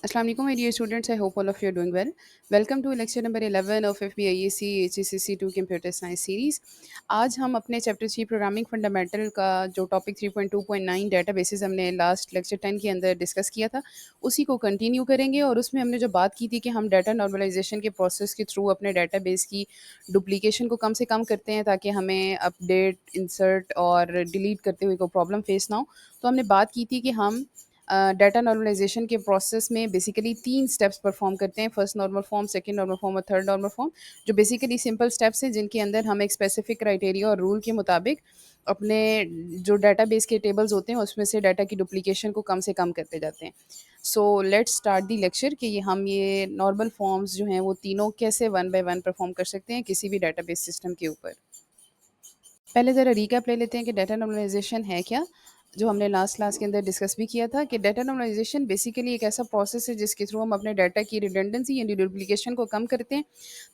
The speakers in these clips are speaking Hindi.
Assalamu alaikum, my dear students. I hope all of you are doing well. Welcome to lecture number 11 of FBIEC HSCC 2 Computer Science Series. आज हम अपने चैप्टर 3 प्रोग्रामिंग फंडामेंटल का जो टॉपिक 3.2.9 डेटाबेसेस हमने लास्ट लेक्चर 10 के अंदर डिस्कस किया था, उसी को कंटिन्यू करेंगे। और उसमें हमने जो बात की थी कि हम डाटा नॉर्मलाइजेशन के प्रोसेस के थ्रू अपने डाटाबेस की डुप्लीकेशन को कम से कम करते हैं ताकि हमें अपडेट, इंसर्ट और डिलीट करते हुए कोई प्रॉब्लम फेस ना हो। तो हमने बात की थी कि हम डाटा नॉर्मलाइजेशन के प्रोसेस में बेसिकली 3 स्टेप्स परफॉर्म करते हैं। First normal form, second normal form और थर्ड नॉर्मल फॉर्म, जो बेसिकली सिंपल स्टेप्स हैं जिनके अंदर हम एक स्पेसिफिक क्राइटेरिया और रूल के मुताबिक अपने जो डाटाबेस के टेबल्स होते हैं उसमें से डाटा की डुप्लीकेशन को कम से कम करते जाते हैं। So let's start the lecture कि हम ये नॉर्मल फॉर्म्स जो हैं वो तीनों कैसे वन बाय वन परफॉर्म कर सकते हैं किसी भी डाटाबेस सिस्टम के ऊपर। पहले ज़रा रीकैप ले लेते हैं कि डाटा नॉर्मलाइजेशन है क्या, जो हमने लास्ट क्लास के अंदर डिस्कस भी किया था कि डाटा नॉर्मलाइजेशन बेसिकली एक ऐसा प्रोसेस है जिसके थ्रू हम अपने डाटा की रिडंडेंसी यानी डुप्लीकेशन को कम करते हैं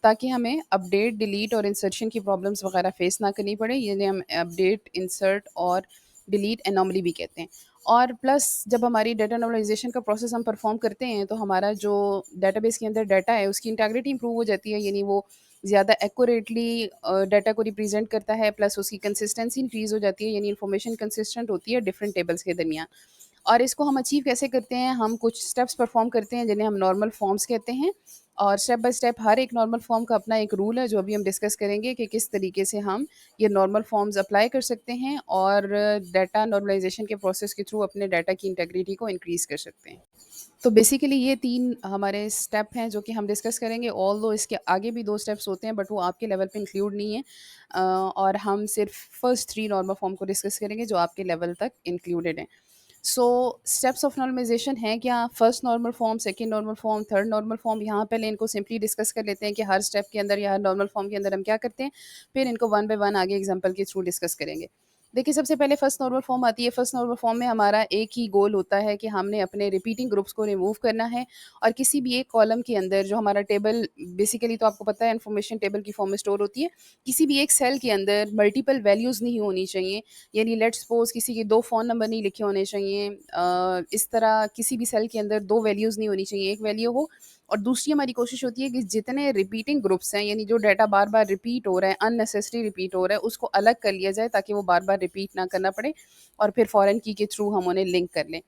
ताकि हमें अपडेट, डिलीट और इंसर्शन की प्रॉब्लम्स वगैरह फेस ना करनी पड़े। यानी हम अपडेट, इंसर्ट और डिलीट एनॉमली भी कहते हैं। और प्लस जब हमारी डाटा नॉर्मलाइजेशन का प्रोसेस हम परफॉर्म करते हैं तो हमारा जो डाटाबेस के अंदर डाटा है उसकी इंटीग्रिटी इंप्रूव हो जाती है, यानी वो ज़्यादा एक्यूरेटली डाटा को रिप्रेजेंट करता है। प्लस उसकी कंसिस्टेंसी इंक्रीज़ हो जाती है, यानी इन्फॉर्मेशन कंसिस्टेंट होती है डिफरेंट टेबल्स के दरमियान। और इसको हम अचीव कैसे करते हैं, हम कुछ स्टेप्स परफॉर्म करते हैं जिन्हें हम नॉर्मल फॉर्म्स कहते हैं। और स्टेप बाय स्टेप हर एक नॉर्मल फॉर्म का अपना एक रूल है जो अभी हम डिस्कस करेंगे कि किस तरीके से हम ये नॉर्मल फॉर्म्स अप्लाई कर सकते हैं और डाटा नॉर्मलाइजेशन के प्रोसेस के थ्रू अपने डाटा की इंटेग्रिटी को इंक्रीज़ कर सकते हैं। तो बेसिकली ये 3 हमारे स्टेप हैं जो कि हम डिस्कस करेंगे। ऑल्दो इसके आगे भी 2 स्टेप्स होते हैं बट वो आपके लेवल पे इंक्लूड नहीं है। और हम सिर्फ फर्स्ट 3 नॉर्मल फॉर्म को डिस्कस करेंगे जो आपके लेवल तक इंक्लूडेड हैं। सो स्टेप्स ऑफ नॉर्मलाइजेशन है क्या? First normal form, second normal form, third normal form. यहाँ पहले इनको सिंपली डिस्कस कर लेते हैं कि हर स्टेप के अंदर या हर नॉर्मल फॉर्म के अंदर हम क्या करते हैं, फिर इनको वन बाय वन आगे एग्जांपल के थ्रू डिस्कस करेंगे। देखिए, सबसे पहले फर्स्ट नॉर्मल फॉर्म आती है। फर्स्ट नॉर्मल फॉर्म में हमारा एक ही गोल होता है कि हमने अपने रिपीटिंग ग्रुप्स को रिमूव करना है और किसी भी एक कॉलम के अंदर जो हमारा टेबल बेसिकली तो आपको पता है इन्फॉर्मेशन टेबल की फॉर्म में स्टोर होती है, किसी भी एक सेल के अंदर मल्टीपल वैल्यूज़ नहीं होनी चाहिए। यानी लेट्स सपोज़ किसी के 2 फ़ोन नंबर नहीं लिखे होने चाहिए। इस तरह किसी भी सेल के अंदर 2 वैल्यूज़ नहीं होनी चाहिए, एक वैल्यू हो। और दूसरी हमारी कोशिश होती है कि जितने रिपीटिंग ग्रुप्स हैं, यानी जो डाटा बार-बार रिपीट हो रहा है, अननेसेसरी रिपीट हो रहा है, उसको अलग कर लिया जाए ताकि वो बार-बार रिपीट ना करना पड़े और फिर फॉरेन की के थ्रू हम उन्हें लिंक कर लें।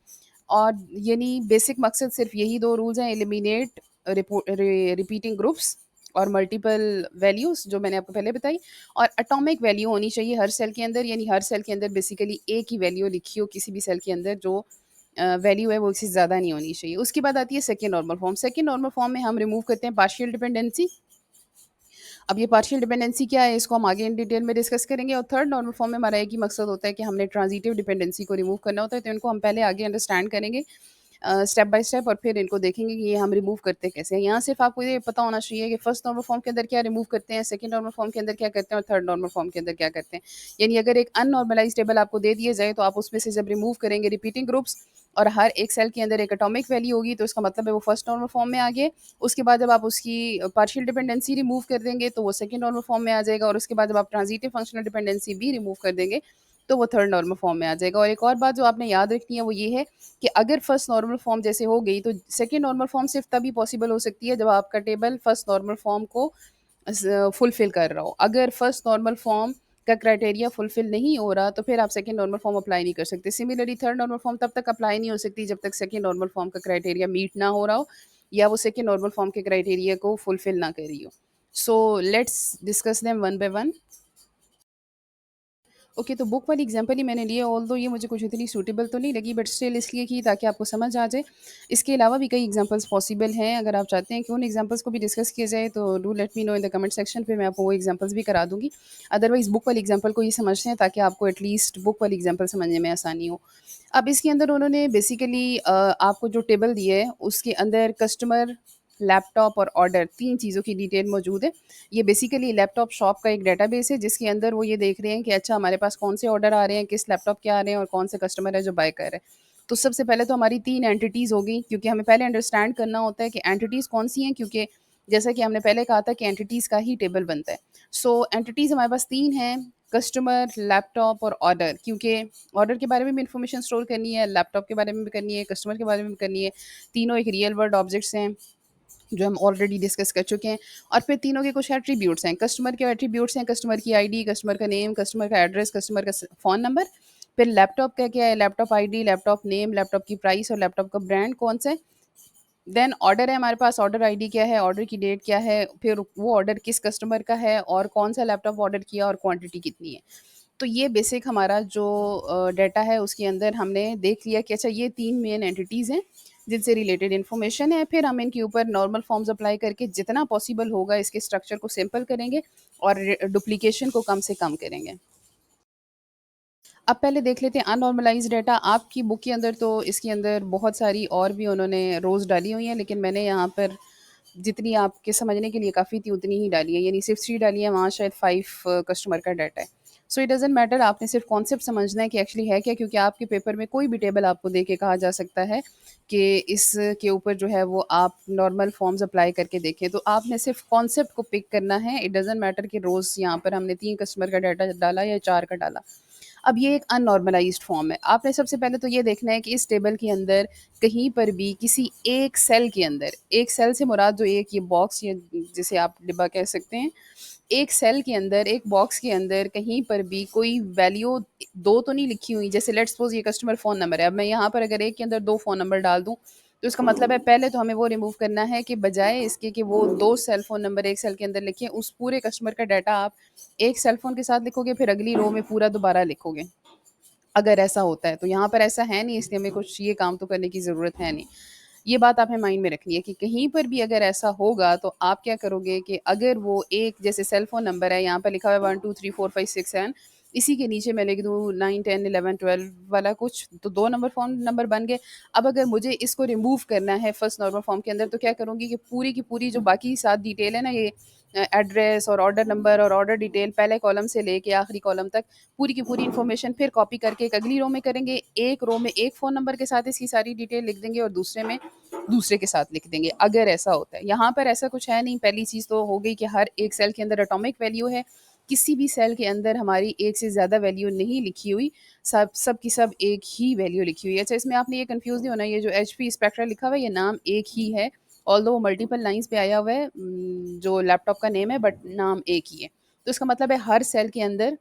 और यानी बेसिक मकसद सिर्फ़ यही 2 रूल्स हैं, एलिमिनेट रिपीटिंग ग्रुप्स और मल्टीपल वैल्यूज़ जो मैंने आपको पहले बताई। और एटॉमिक वैल्यू होनी चाहिए हर सेल के अंदर, यानी हर सेल के अंदर बेसिकली एक ही वैल्यू लिखी हो किसी भी सेल के अंदर, जो वैल्यू है वो इससे ज़्यादा नहीं होनी चाहिए। उसके बाद आती है second normal form. Second normal form में हम रिमूव करते हैं पार्शियल डिपेंडेंसी। अब ये पार्शियल डिपेंडेंसी क्या है, इसको हम आगे इन डिटेल में डिस्कस करेंगे। और थर्ड नॉर्मल फॉर्म में हमारा एक ही मकसद होता है कि हमने ट्रांजिटिव डिपेंडेंसी को रिमूव करना होता है। तो इनको हम पहले आगे अंडरस्टैंड करेंगे स्टेप बाय स्टेप और फिर इनको देखेंगे कि ये हम रिमूव करते कैसे हैं। यहाँ सिर्फ आपको ये पता होना चाहिए कि फर्स्ट नॉर्मल फॉर्म के अंदर क्या रिमूव करते हैं, सेकंड नॉर्मल फॉर्म के अंदर क्या करते हैं और थर्ड नॉर्मल फॉर्म के अंदर क्या करते हैं। यानी अगर एक अननॉर्मलाइज़ टेबल आपको दे दिया जाए तो आप उसमें से जब रिमूव करेंगे रिपीटिंग ग्रुप्स और हर एक सेल के अंदर एक एटॉमिक वैल्यू होगी तो इसका मतलब है वो फर्स्ट नॉर्मल फॉर्म में आ गए। उसके बाद जब आप उसकी पार्शियल डिपेंडेंसी रिमूव कर देंगे तो वो सेकंड नॉर्मल फॉर्म में आ जाएगा। और उसके बाद जब आप ट्रांजिटिव फंक्शनल डिपेंडेंसी भी रिमूव कर देंगे तो वो थर्ड नॉर्मल फॉर्म में आ जाएगा। और एक और बात जो आपने याद रखनी है वो ये है कि अगर फर्स्ट नॉर्मल फॉर्म जैसे हो गई तो सेकंड नॉर्मल फॉर्म सिर्फ तभी पॉसिबल हो सकती है जब आपका टेबल फर्स्ट नॉर्मल फॉर्म को फुलफिल कर रहा हो। अगर फर्स्ट नॉर्मल फॉर्म का क्राइटेरिया फुलफिल नहीं हो रहा तो फिर आप सेकंड नॉर्मल फॉर्म अप्लाई नहीं कर सकते। सिमिलरली थर्ड नॉर्मल फॉर्म तब तक अप्लाई नहीं हो सकती जब तक सेकंड नॉर्मल फॉर्म का क्राइटेरिया मीट ना हो रहा हो या वो सेकंड नॉर्मल फॉर्म के क्राइटेरिया को फुलफिल ना कर रही हो। So let's discuss them one by one. Okay, तो बुक वाली एग्जांपल ही मैंने लिया, ऑल्दो ये मुझे कुछ इतनी सूटेबल तो नहीं लगी बट स्टिल इसलिए की ताकि आपको समझ आ जाए। इसके अलावा भी कई एग्जांपल्स पॉसिबल हैं, अगर आप चाहते हैं कि उन एग्जांपल्स को भी डिस्कस किया जाए तो do let me know in the comment section, फिर मैं आपको वो एग्जांपल्स भी करा दूँगी। अदरवाइज़ बुक वाली एग्जांपल को ही समझते हैं ताकि आपको एटलीस्ट बुक वाली एग्जांपल समझने में आसानी हो। अब इसके अंदर उन्होंने बेसिकली आपको जो टेबल दिया है उसके अंदर कस्टमर, लैपटॉप और ऑर्डर 3 चीज़ों की डिटेल मौजूद है। ये बेसिकली लैपटॉप शॉप का एक डेटाबेस है जिसके अंदर वो ये देख रहे हैं कि अच्छा हमारे पास कौन से ऑर्डर आ रहे हैं, किस लैपटॉप के आ रहे हैं और कौन से कस्टमर है जो बाय कर रहे हैं। तो सबसे पहले तो हमारी 3 एंटिटीज़ हो गई, क्योंकि हमें पहले अंडरस्टैंड करना होता है कि एंटिटीज़ कौन-सी हैं, क्योंकि जैसा कि हमने पहले कहा था कि एंटिटीज़ का ही टेबल बनता है। सो एंटिटीज़ हमारे पास 3 हैं। कस्टमर, लैपटॉप और ऑर्डर, क्योंकि ऑर्डर के बारे में भी इंफॉर्मेशन स्टोर करनी है, लैपटॉप के बारे में भी करनी है, कस्टमर के बारे में भी करनी है। तीनों एक रियल वर्ल्ड ऑब्जेक्ट्स हैं जो हम ऑलरेडी डिस्कस कर चुके हैं। और फिर तीनों के कुछ एट्रीब्यूट्स हैं। कस्टमर के एट्रीब्यूट्स हैं कस्टमर की आईडी, कस्टमर का नेम, कस्टमर का एड्रेस, कस्टमर का फ़ोन नंबर। फिर लैपटॉप का क्या है, laptop ID, laptop name, laptop की प्राइस और लैपटॉप का ब्रांड कौन सा है। देन ऑर्डर है हमारे पास, ऑर्डर आईडी क्या है, ऑर्डर की डेट क्या है, फिर वो ऑर्डर किस कस्टमर का है और कौन सा लैपटॉप ऑर्डर किया और क्वांटिटी कितनी है। तो ये बेसिक हमारा जो डाटा है उसके अंदर हमने देख लिया कि अच्छा ये 3 मेन एंटिटीज़ हैं जिनसे रिलेटेड इन्फॉर्मेशन है। फिर हम इनके ऊपर नॉर्मल फॉर्म्स अप्लाई करके जितना पॉसिबल होगा इसके स्ट्रक्चर को सिंपल करेंगे और डुप्लीकेशन को कम से कम करेंगे। अब पहले देख लेते हैं अननॉर्मलाइज़्ड डाटा। आपकी बुक के अंदर तो इसके अंदर बहुत सारी और भी उन्होंने रोज़ डाली हुई हैं, लेकिन मैंने यहाँ पर जितनी आपके समझने के लिए काफ़ी थी उतनी ही डाली है, यानी सिर्फ 3 डाली है, वहाँ शायद 5 कस्टमर का डाटा है। सो इट डज़न्ट मैटर, आपने सिर्फ कॉन्सेप्ट समझना है कि एक्चुअली है क्या, क्योंकि आपके पेपर में कोई भी टेबल आपको दे के कहा जा सकता है कि इसके ऊपर जो है वो आप नॉर्मल फॉर्म्स अप्लाई करके देखें। तो आपने सिर्फ कॉन्सेप्ट को पिक करना है, इट डज़न्ट मैटर कि रोज़ यहाँ पर हमने 3 कस्टमर का डाटा डाला या 4 का डाला। अब ये एक अननॉर्मलाइज़्ड फॉर्म है। आपने सबसे पहले तो ये देखना है कि इस टेबल के अंदर कहीं पर भी किसी एक सेल के अंदर, एक सेल से मुराद जो एक ये बॉक्स या जिसे आप डिब्बा कह सकते हैं, एक सेल के अंदर, एक बॉक्स के अंदर कहीं पर भी कोई वैल्यू 2 तो नहीं लिखी हुई। जैसे लेट्स सपोज़ ये कस्टमर फ़ोन नंबर है। अब मैं यहाँ पर अगर एक के अंदर 2 फ़ोन नंबर डाल दूँ, तो इसका मतलब है पहले तो हमें वो रिमूव करना है कि बजाय इसके कि वो 2 सेल फ़ोन नंबर एक सेल के अंदर लिखें, उस पूरे कस्टमर का डाटा आप एक सेल फ़ोन के साथ लिखोगे, फिर अगली रो में पूरा दोबारा लिखोगे। अगर ऐसा होता है, तो यहाँ पर ऐसा है नहीं, इसलिए हमें कुछ ये काम तो करने की ज़रूरत है नहीं। ये बात आपने माइंड में रखनी है कि कहीं पर भी अगर ऐसा होगा तो आप क्या करोगे कि अगर वो एक जैसे सेल फ़ोन नंबर है, यहाँ पर लिखा हुआ है 1 2 3 4 5 6 7, इसी के नीचे मैं लिख दूँ 9 10 11 12 वाला कुछ, तो 2 नंबर फ़ोन नंबर बन गए। अब अगर मुझे इसको रिमूव करना है फर्स्ट नॉर्मल फ़ॉर्म के अंदर, तो क्या करूँगी कि पूरी की पूरी जो बाकी 7 डिटेल है ना, ये एड्रेस और ऑर्डर नंबर और ऑर्डर डिटेल, पहले कॉलम से लेके आखिरी कॉलम तक पूरी की पूरी इन्फॉर्मेशन फिर कॉपी करके एक अगली रो में करेंगे। एक रो में एक फ़ोन नंबर के साथ इसकी सारी डिटेल लिख देंगे और दूसरे में दूसरे के साथ लिख देंगे, अगर ऐसा होता है। यहाँ पर ऐसा कुछ है नहीं। पहली चीज़ तो हो गई कि हर एक सेल के अंदर एटॉमिक वैल्यू है। किसी भी सेल के अंदर हमारी एक से ज़्यादा वैल्यू नहीं लिखी हुई, सब की सब एक ही वैल्यू लिखी हुई है। अच्छा, इसमें आपने ये कन्फ्यूज़ नहीं होना, ये जो एचपी स्पेक्ट्रा लिखा हुआ है, ये नाम एक ही है, ऑल्दो वो मल्टीपल लाइन्स पे आया हुआ है, जो लैपटॉप का नेम है, बट नाम एक ही है। तो इसका मतलब है हर सेल के अंदर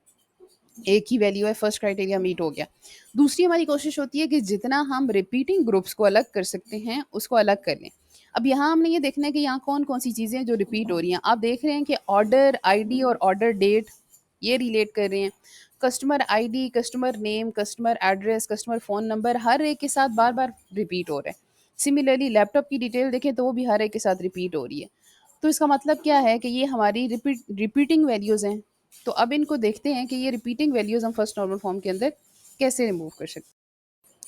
एक ही वैल्यू है, फर्स्ट क्राइटेरिया मीट हो गया। दूसरी हमारी कोशिश होती है कि जितना हम रिपीटिंग ग्रुप्स को अलग कर सकते हैं, उसको अलग कर लें। अब यहाँ हमने ये देखना है कि यहाँ कौन-कौन सी चीज़ें हैं जो रिपीट हो रही हैं। आप देख रहे हैं कि ऑर्डर आईडी और ऑर्डर डेट ये रिलेट कर रहे हैं। Customer ID, customer name, customer address, customer phone number हर एक के साथ बार-बार रिपीट हो रहा है। सिमिलरली लैपटॉप की डिटेल देखें तो वो भी हर एक के साथ रिपीट हो रही है। तो इसका मतलब क्या है कि ये हमारी रिपीटिंग वैल्यूज़ हैं। तो अब इनको देखते हैं कि ये रिपीटिंग वैल्यूज़ हम फर्स्ट नॉर्मल फॉर्म के अंदर कैसे रिमूव कर सकते हैं।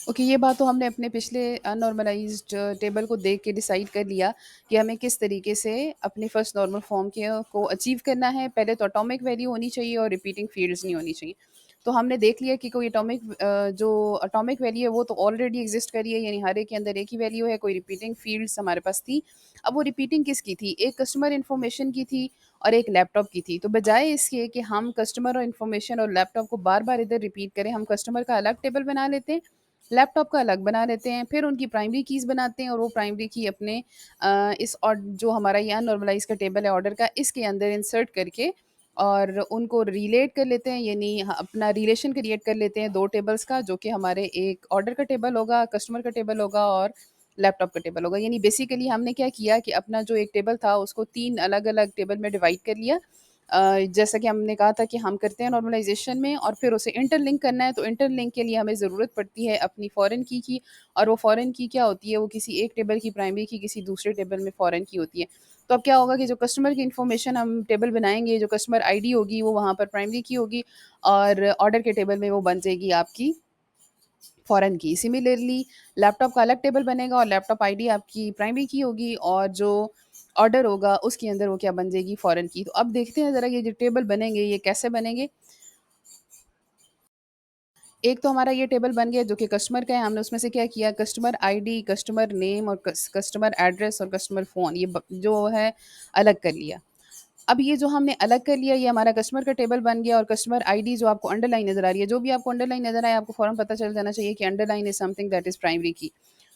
ओके, ये बात तो हमने अपने पिछले अननॉर्मलाइज्ड टेबल को देख के डिसाइड कर लिया कि हमें किस तरीके से अपने फर्स्ट नॉर्मल फॉर्म के को अचीव करना है। पहले तो एटॉमिक वैल्यू होनी चाहिए और रिपीटिंग फील्ड्स नहीं होनी चाहिए। तो हमने देख लिया कि कोई जो एटॉमिक वैल्यू है वो तो ऑलरेडी एग्जिस्ट करी है, यानी हर एक के अंदर एक ही वैल्यू है। कोई रिपीटिंग फील्ड्स हमारे पास थी। अब वो रिपीटिंग किसकी थी? एक कस्टमर इन्फॉर्मेशन की थी और एक लैपटॉप की थी। तो बजाय इसके कि हम कस्टमर और इन्फॉर्मेशन और लैपटॉप को बार बार इधर रिपीट करें, हम कस्टमर का अलग टेबल बना लेते हैं, लैपटॉप का अलग बना लेते हैं, फिर उनकी प्राइमरी कीज़ बनाते हैं और वो प्राइमरी की अपने इस और जो हमारा ये अननॉर्मलाइज़ का टेबल है ऑर्डर का, इसके अंदर इंसर्ट करके और उनको रिलेट कर लेते हैं, यानी अपना रिलेशन क्रिएट कर लेते हैं 2 टेबल्स का, जो कि हमारे एक ऑर्डर का टेबल होगा, कस्टमर का टेबल होगा और लैपटॉप का टेबल होगा। यानी बेसिकली हमने क्या किया कि अपना जो एक टेबल था उसको 3 अलग-अलग टेबल में डिवाइड कर लिया। जैसा कि हमने कहा था कि हम करते हैं नॉर्मलाइज़ेशन में और फिर उसे इंटरलिंक करना है, तो इंटरलिंक के लिए हमें ज़रूरत पड़ती है अपनी फ़ॉरेन की और वो फ़ॉरेन की क्या होती है, वो किसी एक टेबल की प्राइमरी की किसी दूसरे टेबल में फ़ॉरेन की होती है। तो अब क्या होगा कि जो कस्टमर की इन्फॉर्मेशन हम टेबल बनाएँगे, जो कस्टमर आईडी होगी वो वहाँ पर प्राइमरी की होगी और ऑर्डर के टेबल में वो बन जाएगी आपकी फ़ॉरेन की। सिमिलरली लैपटॉप का अलग टेबल बनेगा और लैपटॉप आईडी आपकी प्राइमरी की होगी और जो ऑर्डर होगा उसके अंदर वो क्या बन जाएगी, फ़ॉरेन की। तो अब देखते हैं ज़रा ये जो टेबल बनेंगे ये कैसे बनेंगे। एक तो हमारा ये टेबल बन गया जो कि कस्टमर का है, हमने उसमें से क्या किया, कस्टमर आईडी, कस्टमर नेम और कस्टमर एड्रेस और कस्टमर फ़ोन ये जो है अलग कर लिया। अब ये जो हमने अलग कर लिया, ये हमारा कस्टमर का टेबल बन गया और कस्टमर आईडी जो आपको अंडरलाइन नज़र आ रही है, जो भी आपको अंडरलाइन नज़र आए, आपको फ़ौरन पता चल जाना चाहिए कि underline is something that is primary key.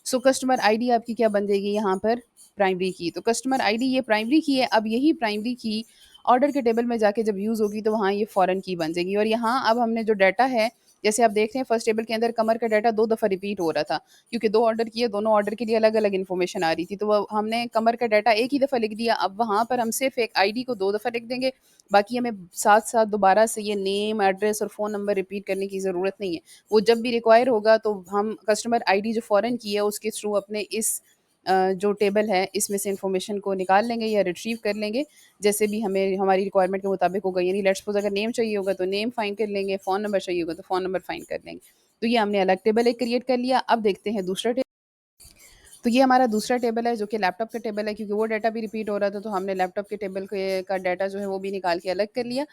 So customer ID आपकी क्या बन जाएगी यहाँ पर? प्राइमरी की। तो कस्टमर आईडी ये प्राइमरी की है। अब यही प्राइमरी की ऑर्डर के टेबल में जाके जब यूज़ होगी, तो वहाँ ये फ़ॉरेन की बन जाएगी। और यहाँ अब हमने जो डाटा है, जैसे आप देख रहे हैं फर्स्ट टेबल के अंदर कमर का डाटा 2 दफ़ा रिपीट हो रहा था, क्योंकि 2 ऑर्डर किए, दोनों ऑर्डर के लिए अलग-अलग इन्फॉर्मेशन आ रही थी। तो वो हमने कमर का डाटा एक ही दफ़ा लिख दिया। अब वहाँ पर हम सिर्फ़ एक आईडी को 2 दफ़ा लिख देंगे, बाकी हमें साथ-साथ दोबारा से ये नेम, एड्रेस और फ़ोन नंबर रिपीट करने की ज़रूरत नहीं है। वो जब भी रिक्वायर होगा, तो हम कस्टमर आईडी जो फ़ॉरेन की है, उसके थ्रू अपने इस जो टेबल है, इसमें से इन्फॉर्मेशन को निकाल लेंगे या रिट्रीव कर लेंगे, जैसे भी हमें हमारी रिक्वायरमेंट के मुताबिक होगा। यानी लेट्स सपोज़ अगर नेम चाहिए होगा, तो नेम फाइंड कर लेंगे, फ़ोन नंबर चाहिए होगा, तो फ़ोन नंबर फाइंड कर लेंगे। तो ये हमने अलग टेबल एक क्रिएट कर लिया। अब देखते हैं दूसरा टेबल। तो ये हमारा दूसरा टेबल है, जो कि लैपटॉप का टेबल है, क्योंकि वो डाटा भी रिपीट हो रहा था, तो हमने लैपटॉप के टेबल के का डाटा जो है वो भी निकाल के अलग कर लिया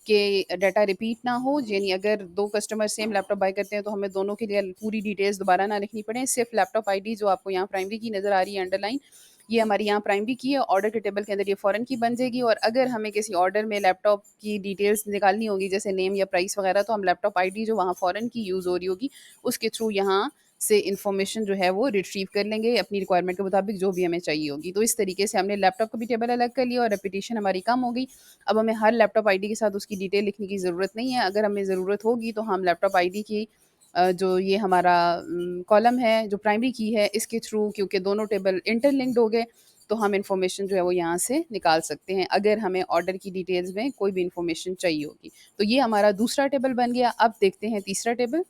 कि डाटा रिपीट ना हो। यानी अगर 2 कस्टमर सेम लैपटॉप बाय करते हैं, तो हमें दोनों के लिए पूरी डिटेल्स दोबारा ना लिखनी पड़े। सिर्फ लैपटॉप आईडी जो आपको यहाँ प्राइमरी की नज़र आ रही है अंडरलाइन, ये हमारी यहाँ प्राइमरी की है। ऑर्डर के टेबल के अंदर ये फ़ॉरेन की बन जाएगी। और अगर हमें किसी ऑर्डर में लैपटॉप की डिटेल्स निकालनी होगी, जैसे नेम या प्राइस वगैरह, तो हम लैपटॉप आईडी जो वहाँ फ़ॉरेन की यूज़ हो रही होगी, उसके थ्रू यहाँ से इन्फॉर्मेशन जो है वो रिट्रीव कर लेंगे अपनी रिक्वायरमेंट के मुताबिक, जो भी हमें चाहिए होगी। तो इस तरीके से हमने लैपटॉप का भी टेबल अलग कर लिया और रेपिटेशन हमारी कम हो गई। अब हमें हर लैपटॉप आईडी के साथ उसकी डिटेल लिखने की ज़रूरत नहीं है। अगर हमें ज़रूरत होगी, तो हम लैपटॉप आईडी की जो ये हमारा कॉलम है, जो प्राइमरी की है, इसके थ्रू, क्योंकि दोनों टेबल इंटरलिंक्ड हो गए, तो हम इन्फॉर्मेशन जो है वो यहाँ से निकाल सकते हैं, अगर हमें ऑर्डर की डिटेल्स में कोई भी इन्फॉर्मेशन चाहिए होगी। तो ये हमारा दूसरा टेबल बन गया। अब देखते हैं तीसरा टेबल।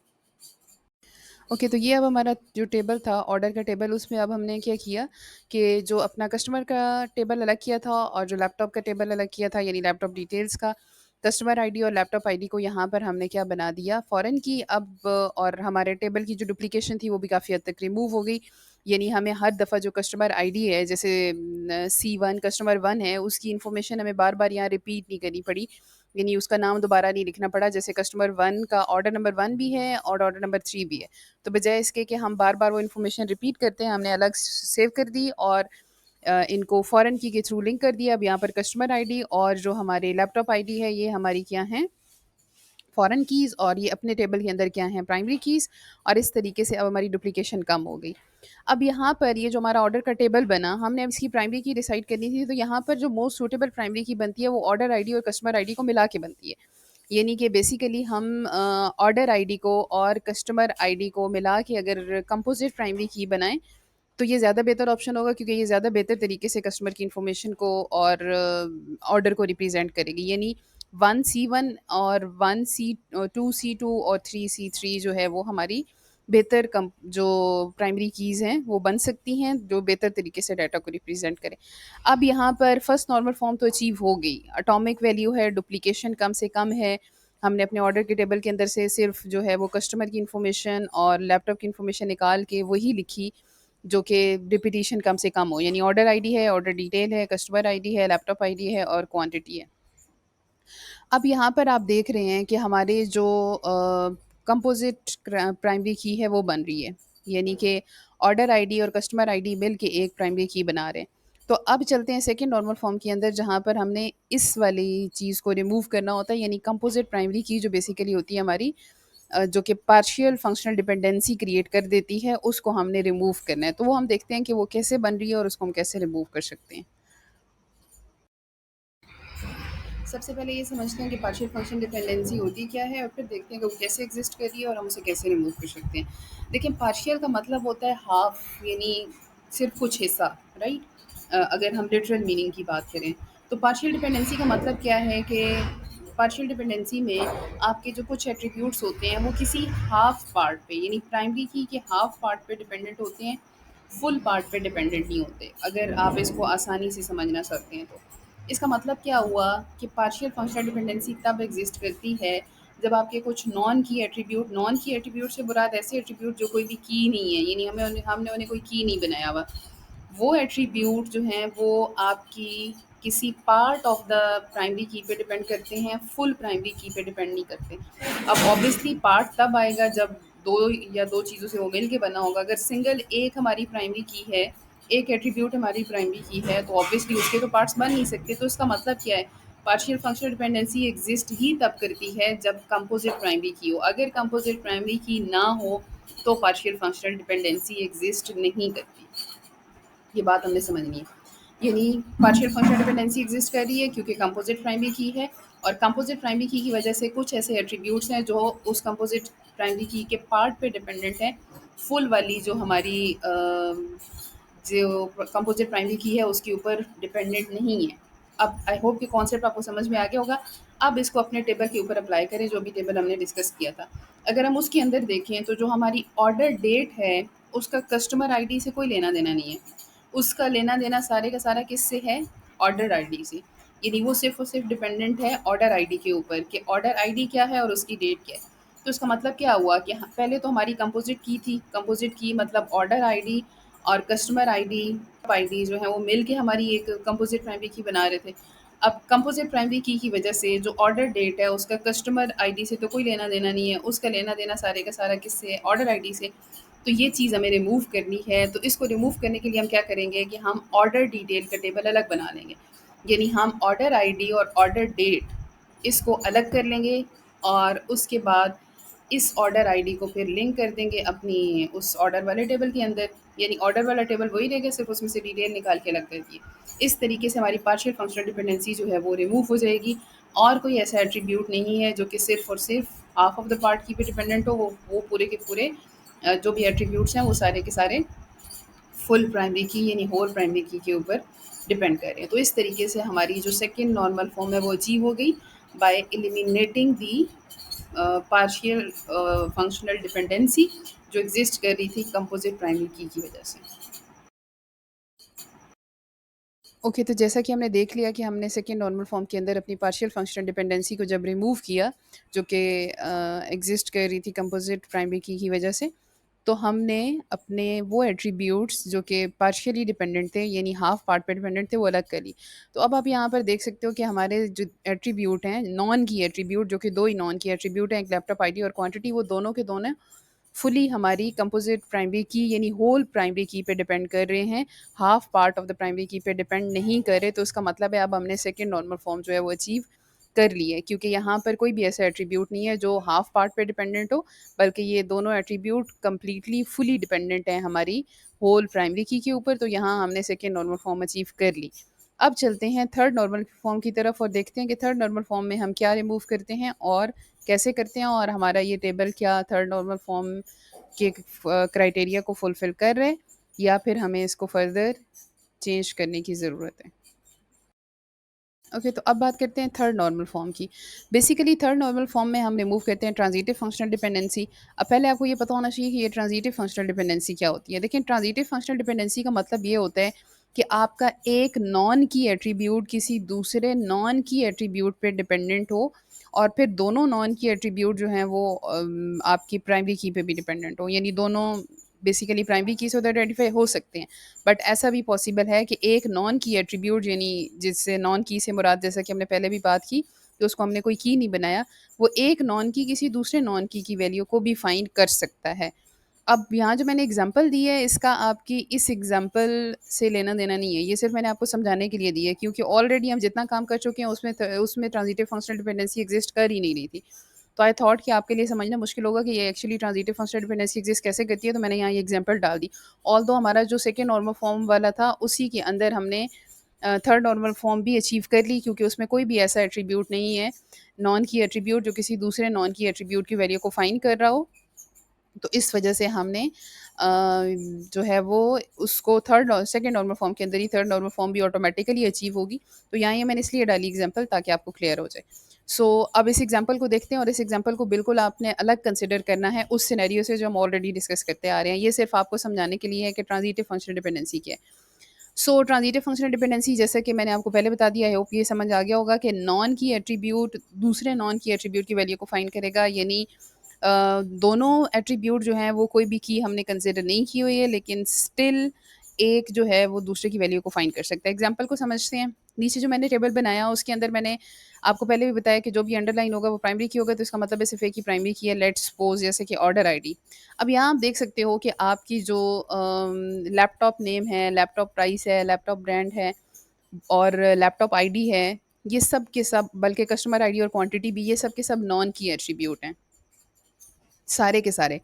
ओके, तो ये अब हमारा जो टेबल था, ऑर्डर का टेबल, उसमें अब हमने क्या किया कि जो अपना कस्टमर का टेबल अलग किया था और जो लैपटॉप का टेबल अलग किया था, यानी लैपटॉप डिटेल्स का, कस्टमर आईडी और लैपटॉप आईडी को यहाँ पर हमने क्या बना दिया, फ़ॉरेन की। अब और हमारे टेबल की जो डुप्लीकेशन थी, वो भी काफ़ी हद तक रिमूव हो गई। यानी हमें हर दफ़ा जो कस्टमर आईडी है, जैसे C1 कस्टमर 1 है, उसकी इन्फॉर्मेशन हमें बार-बार यहाँ रिपीट नहीं करनी पड़ी। यानी उसका नाम दोबारा नहीं लिखना पड़ा। जैसे कस्टमर 1 का ऑर्डर नंबर 1 भी है और ऑर्डर नंबर 3 भी है। तो बजाय इसके कि हम बार-बार वो इन्फॉर्मेशन रिपीट करते हैं, हमने अलग सेव कर दी और इनको फ़ॉरेन की के थ्रू लिंक कर दिया। अब यहाँ पर कस्टमर आईडी और जो हमारे लैपटॉप आईडी है, ये हमारी क्या हैं, फ़ॉरेन कीज़, और ये अपने टेबल के अंदर क्या हैं, प्राइमरी कीज़। और इस तरीके से अब हमारी डुप्लीकेशन कम हो गई। अब यहाँ पर ये जो हमारा ऑर्डर का टेबल बना, हमने अब इसकी प्राइमरी की डिसाइड करनी थी, तो यहाँ पर जो मोस्ट सूटेबल प्राइमरी की बनती है, वो ऑर्डर आईडी और कस्टमर आईडी को मिला के बनती है। यानी कि बेसिकली हम ऑर्डर आईडी को और कस्टमर आईडी को मिला के अगर कंपोज़िट प्राइमरी की बनाएँ, तो ये ज़्यादा बेहतर ऑप्शन होगा, क्योंकि ये ज़्यादा बेहतर तरीके से कस्टमर की इन्फॉर्मेशन को और ऑर्डर को रिप्रेजेंट करेगी। यानी 1C1 और 2C2 और 3C3 जो है, वो हमारी बेहतर कम जो प्राइमरी कीज़ हैं, वो बन सकती हैं, जो बेहतर तरीके से डाटा को रिप्रेजेंट करें। अब यहाँ पर फर्स्ट नॉर्मल फॉर्म तो अचीव हो गई, एटॉमिक वैल्यू है, डुप्लीकेशन कम से कम है। हमने अपने ऑर्डर के टेबल के अंदर से सिर्फ जो है वो कस्टमर की इन्फॉर्मेशन और लैपटॉप की इन्फॉर्मेशन निकाल के वही लिखी, जो कि रिपीटिशन कम से कम हो। यानी ऑर्डर आईडी है, ऑर्डर डिटेल है, कस्टमर आईडी है, लैपटॉप आईडी है और क्वांटिटी है। अब यहाँ पर आप देख रहे हैं कि हमारे जो कंपोजिट प्राइमरी की है, वो बन रही है। यानी कि ऑर्डर आईडी और कस्टमर आईडी मिल के एक प्राइमरी की बना रहे हैं। तो अब चलते हैं सेकंड नॉर्मल फॉर्म के अंदर, जहाँ पर हमने इस वाली चीज़ को रिमूव करना होता है। यानी कंपोजिट प्राइमरी की जो बेसिकली होती है हमारी, जो कि पार्शियल फंक्शनल डिपेंडेंसी क्रिएट कर देती है, उसको हमने रिमूव करना है। तो वो हम देखते हैं कि वो कैसे बन रही है और उसको हम कैसे रिमूव कर सकते हैं। सबसे पहले ये समझते हैं कि पार्शियल फंक्शन डिपेंडेंसी होती क्या है, और फिर देखते हैं कि वो कैसे एग्जिस्ट कर रही है और हम उसे कैसे रिमूव कर सकते हैं। देखिए, पार्शियल का मतलब होता है हाफ, यानी सिर्फ कुछ हिस्सा, राइट। अगर हम लिटरल मीनिंग की बात करें, तो पार्शियल डिपेंडेंसी का मतलब क्या है कि पार्शियल डिपेंडेंसी में आपके जो कुछ एट्रीब्यूट्स होते हैं, वो किसी हाफ पार्ट पे, यानी प्राइमरी की के हाफ पार्ट पे डिपेंडेंट होते हैं, फुल पार्ट पे डिपेंडेंट नहीं होते। अगर आप इसको आसानी से समझना चाहते हैं, तो इसका मतलब क्या हुआ कि पार्शियल फंक्शनल डिपेंडेंसी तब एग्जिस्ट करती है जब आपके कुछ नॉन की एट्रीब्यूट से मुराद ऐसे एट्रीब्यूट जो कोई भी की नहीं है, यानी हमने उन्हें कोई की नहीं बनाया हुआ, वो एट्रीब्यूट जो हैं वो आपकी किसी पार्ट ऑफ द प्राइमरी की पे डिपेंड करते हैं, फुल प्राइमरी की पे डिपेंड नहीं करते। अब ऑब्वियसली पार्ट तब आएगा जब दो या दो चीज़ों से वो मिल के बना होगा। अगर सिंगल एक हमारी प्राइमरी की है, एक एट्रीब्यूट हमारी प्राइमरी की है तो ऑब्वियसली उसके तो पार्ट्स बन नहीं सकते। तो इसका मतलब क्या है, पार्शियल फंक्शनल डिपेंडेंसी एग्जिस्ट ही तब करती है जब कंपोजिट प्राइमरी की हो। अगर कंपोजिट प्राइमरी की ना हो तो पार्शियल फंक्शनल डिपेंडेंसी एग्जिस्ट नहीं करती। ये बात हमने समझनी है। यानी पार्शियल फंक्शनल डिपेंडेंसी एग्जिस्ट कर रही है क्योंकि कंपोजिट प्राइमरी की है, और कंपोजिट प्राइमरी की वजह से कुछ ऐसे एट्रीब्यूट्स हैं जो उस कंपोजिट प्राइमरी की के पार्ट पे डिपेंडेंट है। फुल वाली जो हमारी जो कंपोजिट प्राइमरी की है उसके ऊपर डिपेंडेंट नहीं है। अब आई होप कि कॉन्सेप्ट आपको समझ में आ गया होगा। अब इसको अपने टेबल के ऊपर अप्लाई करें, जो भी टेबल हमने डिस्कस किया था। अगर हम उसके अंदर देखें तो जो हमारी ऑर्डर डेट है उसका कस्टमर आईडी से कोई लेना देना नहीं है। उसका लेना देना सारे का सारा किससे है, ऑर्डर आईडी से। यानी वो सिर्फ और सिर्फ डिपेंडेंट है ऑर्डर आईडी के ऊपर कि ऑर्डर आईडी क्या है और उसकी डेट क्या है। तो इसका मतलब क्या हुआ कि पहले तो हमारी कंपोजिट की थी, कंपोजिट की मतलब ऑर्डर आईडी और कस्टमर आईडी आईडी जो है वो मिल के हमारी एक कंपोजिट प्राइमरी की बना रहे थे। अब कंपोजिट प्राइमरी की वजह से जो ऑर्डर डेट है उसका कस्टमर आईडी से तो कोई लेना देना नहीं है, उसका लेना देना सारे का सारा किससे है, ऑर्डर आईडी से। तो ये चीज़ हमें रिमूव करनी है। तो इसको रिमूव करने के लिए हम क्या करेंगे कि हम ऑर्डर डिटेल का टेबल अलग बना लेंगे। यानी हम ऑर्डर आईडी और ऑर्डर डेट इसको अलग कर लेंगे, और उसके बाद इस ऑर्डर आईडी को फिर लिंक कर देंगे अपनी उस ऑर्डर वाले टेबल के अंदर। यानी ऑर्डर वाला टेबल वही रहेगा, सिर्फ उसमें से डिटेल निकाल के अलग कर दिए। इस तरीके से हमारी पार्शियल फंक्शनल डिपेंडेंसी जो है वो रिमूव हो जाएगी। और कोई ऐसा एट्रीब्यूट नहीं है जो कि सिर्फ और सिर्फ हाफ ऑफ द पार्ट की पे डिपेंडेंट हो। वो पूरे के पूरे जो भी एट्रीब्यूट्स हैं वो सारे के सारे फुल प्राइमरी की यानी होल प्राइमरी की के ऊपर डिपेंड कर रहे हैं। तो इस तरीके से हमारी जो सेकंड नॉर्मल फॉर्म है वो अचीव हो गई बाय एलिमिनेटिंग दी पार्शियल फंक्शनल डिपेंडेंसी जो एग्जिस्ट कर रही थी कंपोजिट प्राइमरी की वजह से। ओके, तो जैसा कि हमने देख लिया कि हमने सेकंड नॉर्मल फॉर्म के अंदर अपनी पार्शियल फंक्शनल डिपेंडेंसी को जब रिमूव किया, जो कि एग्जिस्ट कर रही थी कंपोजिट प्राइमरी की वजह से, तो हमने अपने वो एट्रीब्यूट्स जो कि पार्शियली डिपेंडेंट थे यानी हाफ पार्ट पे डिपेंडेंट थे वो अलग कर ली। तो अब आप यहाँ पर देख सकते हो कि हमारे जो एट्रीब्यूट हैं नॉन की एट्रीब्यूट, जो कि दो ही नॉन की एट्रीब्यूट हैं, एक लैपटॉप आईडी और क्वांटिटी, वो दोनों के दोनों फुली हमारी कंपोजिट प्राइमरी की यानी होल प्राइमरी की पे डिपेंड कर रहे हैं, half part of the primary की पे डिपेंड नहीं कर रहे। तो इसका मतलब है अब हमने सेकंड नॉर्मल फॉर्म जो है वो अचीव कर ली है, क्योंकि यहाँ पर कोई भी ऐसा एट्रीब्यूट नहीं है जो हाफ पार्ट पे डिपेंडेंट हो, बल्कि ये दोनों एट्रीब्यूट कंप्लीटली फुली डिपेंडेंट हैं हमारी होल प्राइमरी की के ऊपर। तो यहाँ हमने सेकेंड नॉर्मल फॉर्म अचीव कर ली। अब चलते हैं थर्ड नॉर्मल फॉर्म की तरफ और देखते हैं कि थर्ड नॉर्मल फॉर्म में हम क्या रिमूव करते हैं और कैसे करते हैं, और हमारा ये टेबल क्या थर्ड नॉर्मल फॉर्म के क्राइटेरिया को फुलफ़िल कर रहे हैं या फिर हमें इसको फ़र्दर चेंज करने की ज़रूरत है। ओके, तो अब बात करते हैं थर्ड नॉर्मल फॉर्म की। बेसिकली थर्ड नॉर्मल फॉर्म में हम रिमूव करते हैं ट्रांजिटिव फंक्शनल डिपेंडेंसी। अब पहले आपको ये पता होना चाहिए कि ये ट्रांजिटिव फंक्शनल डिपेंडेंसी क्या होती है। देखिए, ट्रांजिटिव फंक्शनल डिपेंडेंसी का मतलब ये होता है कि आपका एक नॉन की एट्रीब्यूट किसी दूसरे नॉन की एट्रीब्यूट पे डिपेंडेंट हो, और फिर दोनों नॉन की एट्रीब्यूट जो हैं वो आपकी प्राइमरी की पे भी डिपेंडेंट हो। यानी दोनों बेसिकली प्राइमरी की से तो आइडेंटिफाई हो सकते हैं, बट ऐसा भी पॉसिबल है कि एक नॉन की एट्रीब्यूट, यानी जिससे नॉन की से मुराद, जैसा कि हमने पहले भी बात की कि उसको हमने कोई की नहीं बनाया, वो एक नॉन की किसी दूसरे नॉन की वैल्यू को भी फाइंड कर सकता है। अब यहाँ जो मैंने एग्जांपल दी है इसका आपकी इस एग्जांपल से लेना देना नहीं है, ये सिर्फ मैंने आपको समझाने के लिए दी है, क्योंकि ऑलरेडी हम जितना काम कर चुके हैं उसमें ट्रांजिटिव फंक्शनल डिपेंडेंसी एग्जिस्ट कर ही नहीं रही थी। तो आई थॉट कि आपके लिए समझना मुश्किल होगा कि ये actually transitive functional dependency exist कैसे करती है, तो मैंने यहाँ ये एग्जांपल डाल दी। ऑल्दो हमारा जो सेकेंड नॉर्मल फॉर्म वाला था उसी के अंदर हमने थर्ड नॉर्मल फॉर्म भी अचीव कर ली, क्योंकि उसमें कोई भी ऐसा एट्रीब्यूट नहीं है नॉन की एट्रीब्यूट जो किसी दूसरे नॉन की एट्रीब्यूट की वैल्यू को फाइंड कर रहा हो। तो इस वजह से हमने जो है वो उसको थर्ड और सेकंड नॉर्मल फॉर्म के अंदर ही थर्ड नॉर्मल फॉर्म भी ऑटोमेटिकली अचीव होगी। तो यहाँ ये मैंने इसलिए डाली एग्जांपल ताकि आपको क्लियर हो जाए। सो अब इस एग्जांपल को देखते हैं, और इस एग्जांपल को बिल्कुल आपने अलग कंसिडर करना है उस सिनेरियो से जो हम ऑलरेडी डिस्कस करते आ रहे हैं। ये सिर्फ आपको समझाने के लिए है कि ट्रांजिटिव फंक्शनल डिपेंडेंसी क्या है। सो ट्रांजिटिव फंक्शनल डिपेंडेंसी, जैसा कि मैंने आपको पहले बता दिया, आई होप ये समझ आ गया होगा कि नॉन की एट्रीब्यूट दूसरे नॉन की एट्रीब्यूट की वैल्यू को फाइंड करेगा। यानी दोनों एट्रीब्यूट जो हैं वो कोई भी की हमने कंसिडर नहीं की हुई है, लेकिन स्टिल एक जो है वो दूसरे की वैल्यू को फाइंड कर सकता है। एग्जांपल को समझते हैं। नीचे जो मैंने टेबल बनाया उसके अंदर मैंने आपको पहले भी बताया कि जो भी अंडरलाइन होगा वो प्राइमरी की होगा, तो इसका मतलब है सिर्फ एक ही प्राइमरी की है। लेट्स सपोज जैसे कि ऑर्डर आईडी। अब यहाँ आप देख सकते हो कि आपकी जो लैपटॉप नेम है, लैपटॉप प्राइस है, लैपटॉप ब्रांड है और लैपटॉप आईडी है, ये सब के सब, बल्कि कस्टमर आईडी और क्वांटिटी भी, ये सब के सब नॉन की एट्रीब्यूट हैं, सारे के सारे।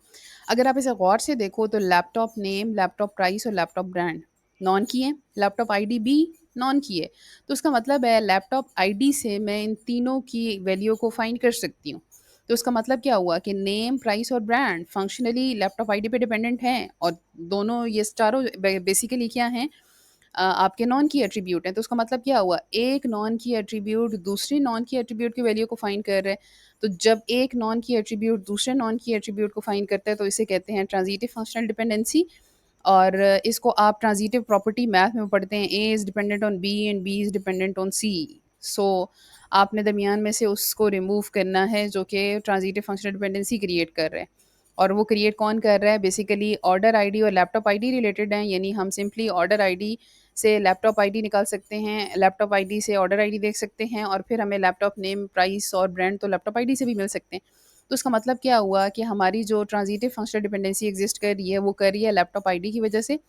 अगर आप इसे गौर से देखो तो लैपटॉप नेम, लैपटॉप प्राइस और लैपटॉप ब्रांड नॉन की है, लैपटॉप आईडी भी नॉन की है। तो उसका मतलब है लैपटॉप आईडी से मैं इन तीनों की वैल्यू को फाइंड कर सकती हूँ। तो उसका मतलब क्या हुआ कि नेम, प्राइस और ब्रांड फंक्शनली लैपटॉप आईडी पे डिपेंडेंट हैं, और दोनों ये चारों बेसिकली क्या हैं, आपके नॉन की एट्रीब्यूट हैं। तो उसका मतलब क्या हुआ, एक नॉन की एट्रीब्यूट दूसरी नॉन की एट्रीब्यूट की वैल्यू को फाइंड कर रहा है। तो जब एक नॉन की एट्रीब्यूट दूसरे नॉन की एट्रीब्यूट को फाइंड करता है तो इसे कहते हैं ट्रांजिटिव फंक्शनल डिपेंडेंसी। और इसको आप ट्रांजिटिव प्रॉपर्टी मैथ में पढ़ते हैं, A is dependent on B and B is dependent on C. So आपने दरमियान में से उसको रिमूव करना है जो कि ट्रांजिटिव फंक्शनल डिपेंडेंसी क्रिएट कर रहे हैं। और वो क्रिएट कौन कर रहा है, बेसिकली ऑर्डर आईडी और लैपटॉप आईडी रिलेटेड हैं, यानी हम सिंपली ऑर्डर आईडी से लैपटॉप आईडी निकाल सकते हैं, लैपटॉप आईडी से ऑर्डर आईडी देख सकते हैं, और फिर हमें लैपटॉप नेम, प्राइस और ब्रांड तो लैपटॉप आईडी से भी मिल सकते हैं। तो उसका मतलब क्या हुआ कि हमारी जो ट्रांजिटिव फंक्शनल डिपेंडेंसी एग्जिस्ट कर रही है वो कर रही है लैपटॉप आईडी की वजह से।